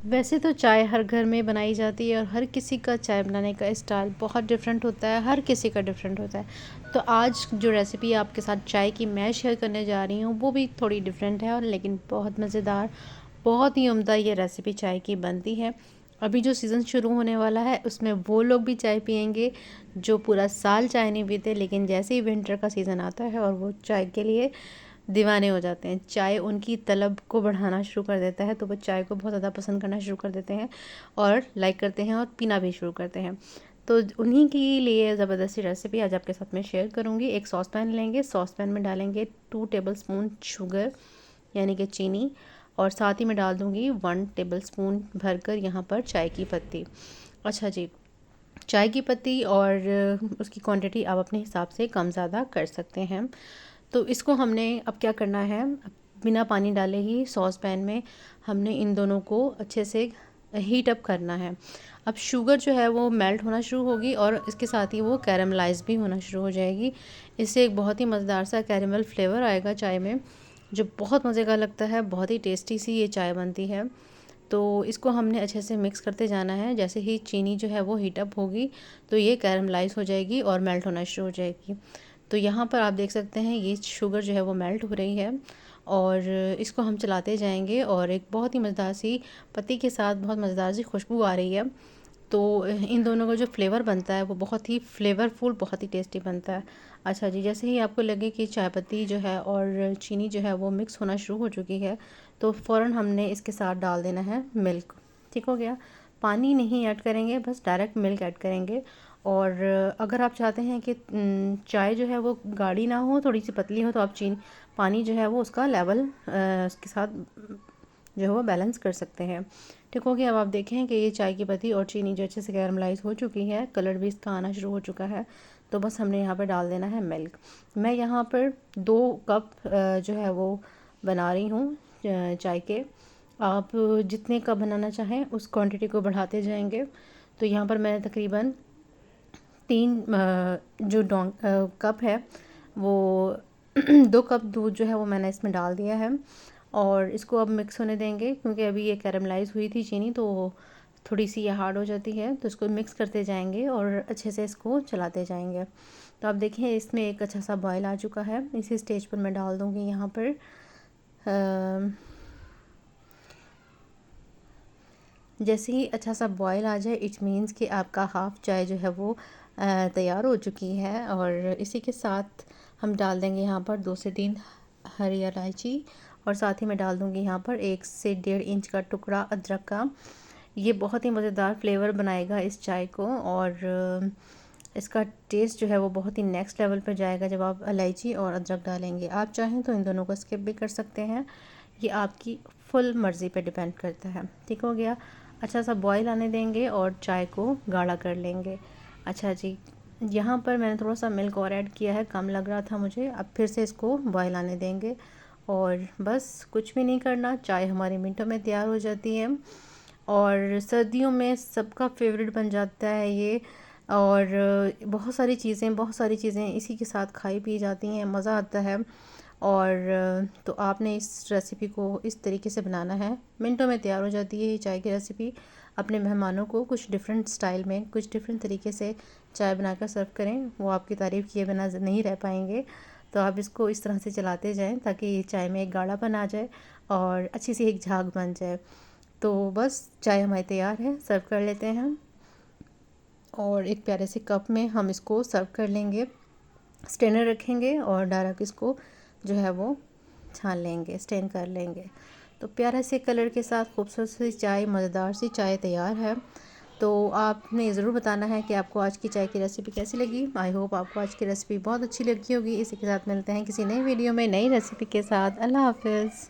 वैसे तो चाय हर घर में बनाई जाती है और हर किसी का चाय बनाने का स्टाइल बहुत डिफरेंट होता है, हर किसी का डिफरेंट होता है। तो आज जो रेसिपी आपके साथ चाय की मैं शेयर करने जा रही हूँ वो भी थोड़ी डिफरेंट है और लेकिन बहुत मज़ेदार, बहुत ही उम्दा ये रेसिपी चाय की बनती है। अभी जो सीज़न शुरू होने वाला है उसमें वो लोग भी चाय पियेंगे जो पूरा साल चाय नहीं पीते, लेकिन जैसे ही विंटर का सीज़न आता है और वो चाय के लिए दीवाने हो जाते हैं, चाय उनकी तलब को बढ़ाना शुरू कर देता है, तो वो चाय को बहुत ज़्यादा पसंद करना शुरू कर देते हैं और लाइक करते हैं और पीना भी शुरू करते हैं। तो उन्हीं के लिए ज़बरदस्ती रेसिपी आज आपके साथ में शेयर करूँगी। एक सॉस पैन लेंगे, सॉस पैन में डालेंगे 2 टेबल स्पून शुगर यानी कि चीनी, और साथ ही मैं डाल दूँगी 1 टेबल स्पून भरकर यहाँ पर चाय की पत्ती। अच्छा जी, चाय की पत्ती और उसकी क्वांटिटी आप अपने हिसाब से कम ज़्यादा कर सकते हैं। तो इसको हमने अब क्या करना है, बिना पानी डाले ही सॉस पैन में हमने इन दोनों को अच्छे से हीट अप करना है। अब शुगर जो है वो मेल्ट होना शुरू होगी और इसके साथ ही वो कैरमलाइज भी होना शुरू हो जाएगी। इससे एक बहुत ही मज़ेदार सा कैरमल फ्लेवर आएगा चाय में, जो बहुत मज़े का लगता है। बहुत ही टेस्टी सी ये चाय बनती है। तो इसको हमने अच्छे से मिक्स करते जाना है। जैसे ही चीनी जो है वो हीट अप होगी तो ये कैरमलाइज हो जाएगी और मेल्ट होना शुरू हो जाएगी। तो यहाँ पर आप देख सकते हैं ये शुगर जो है वो मेल्ट हो रही है और इसको हम चलाते जाएंगे और एक बहुत ही मज़ेदार सी पत्ती के साथ बहुत मज़ेदार सी खुशबू आ रही है। तो इन दोनों का जो फ्लेवर बनता है वो बहुत ही फ्लेवरफुल, बहुत ही टेस्टी बनता है। अच्छा जी, जैसे ही आपको लगे कि चाय पत्ती जो है और चीनी जो है वो मिक्स होना शुरू हो चुकी है तो फ़ौरन हमने इसके साथ डाल देना है मिल्क। ठीक हो गया, पानी नहीं ऐड करेंगे, बस डायरेक्ट मिल्क ऐड करेंगे। और अगर आप चाहते हैं कि चाय जो है वो गाढ़ी ना हो, थोड़ी सी पतली हो, तो आप चीनी पानी जो है वो उसका लेवल उसके साथ जो है वो बैलेंस कर सकते हैं। ठीक हो गया। अब आप देखें कि ये चाय की पत्ती और चीनी जो अच्छे से कैरमलाइज हो चुकी है, कलर भी इसका आना शुरू हो चुका है। तो बस हमने यहाँ पर डाल देना है मिल्क। मैं यहाँ पर 2 कप जो है वो बना रही हूँ चाय के। आप जितने कप बनाना चाहें उस क्वांटिटी को बढ़ाते जाएंगे। तो यहाँ पर मैंने तकरीबन 3 जो कप है वो 2 कप दूध जो है वो मैंने इसमें डाल दिया है और इसको अब मिक्स होने देंगे, क्योंकि अभी ये कैरमलाइज़ हुई थी चीनी तो थोड़ी सी ये हार्ड हो जाती है। तो इसको मिक्स करते जाएंगे और अच्छे से इसको चलाते जाएंगे। तो आप देखें इसमें एक अच्छा सा बॉयल आ चुका है। इसी स्टेज पर मैं डाल दूँगी यहाँ पर जैसे ही अच्छा सा बॉयल आ जाए इट मीन्स कि आपका हाफ़ चाय जो है वो तैयार हो चुकी है। और इसी के साथ हम डाल देंगे यहाँ पर 2 से 3 हरी इलायची और साथ ही मैं डाल दूँगी यहाँ पर 1 से 1.5 इंच का टुकड़ा अदरक का। ये बहुत ही मज़ेदार फ्लेवर बनाएगा इस चाय को और इसका टेस्ट जो है वो बहुत ही नेक्स्ट लेवल पर जाएगा जब आप इलायची और अदरक डालेंगे। आप चाहें तो इन दोनों को स्किप भी कर सकते हैं, ये आपकी फुल मर्ज़ी पे डिपेंड करता है। ठीक हो गया, अच्छा सा बॉईल आने देंगे और चाय को गाढ़ा कर लेंगे। अच्छा जी, यहाँ पर मैंने थोड़ा सा मिल्क और ऐड किया है, कम लग रहा था मुझे। अब फिर से इसको बॉईल आने देंगे और बस कुछ भी नहीं करना, चाय हमारी मिनटों में तैयार हो जाती है और सर्दियों में सबका फेवरेट बन जाता है ये। और बहुत सारी चीज़ें इसी के साथ खाई पी जाती हैं, मज़ा आता है। और तो आपने इस रेसिपी को इस तरीके से बनाना है, मिनटों में तैयार हो जाती है ये चाय की रेसिपी। अपने मेहमानों को कुछ डिफरेंट स्टाइल में, कुछ डिफरेंट तरीके से चाय बनाकर सर्व करें, वो आपकी तारीफ़ किए बिना नहीं रह पाएंगे। तो आप इसको इस तरह से चलाते जाएं ताकि चाय में एक गाढ़ापन आ जाए और अच्छी सी एक झाग बन जाए। तो बस चाय हमारी तैयार है, सर्व कर लेते हैं और एक प्यारे से कप में हम इसको सर्व कर लेंगे। स्ट्रेनर रखेंगे और डायरेक्ट इसको जो है वो छान लेंगे, स्ट्रेन कर लेंगे। तो प्यारे से कलर के साथ खूबसूरत सी चाय, मज़ेदार सी चाय तैयार है। तो आपने ज़रूर बताना है कि आपको आज की चाय की रेसिपी कैसी लगी। आई होप आपको आज की रेसिपी बहुत अच्छी लगी होगी। इसी के साथ मिलते हैं किसी नई वीडियो में नई रेसिपी के साथ। अल्लाह हाफिज़।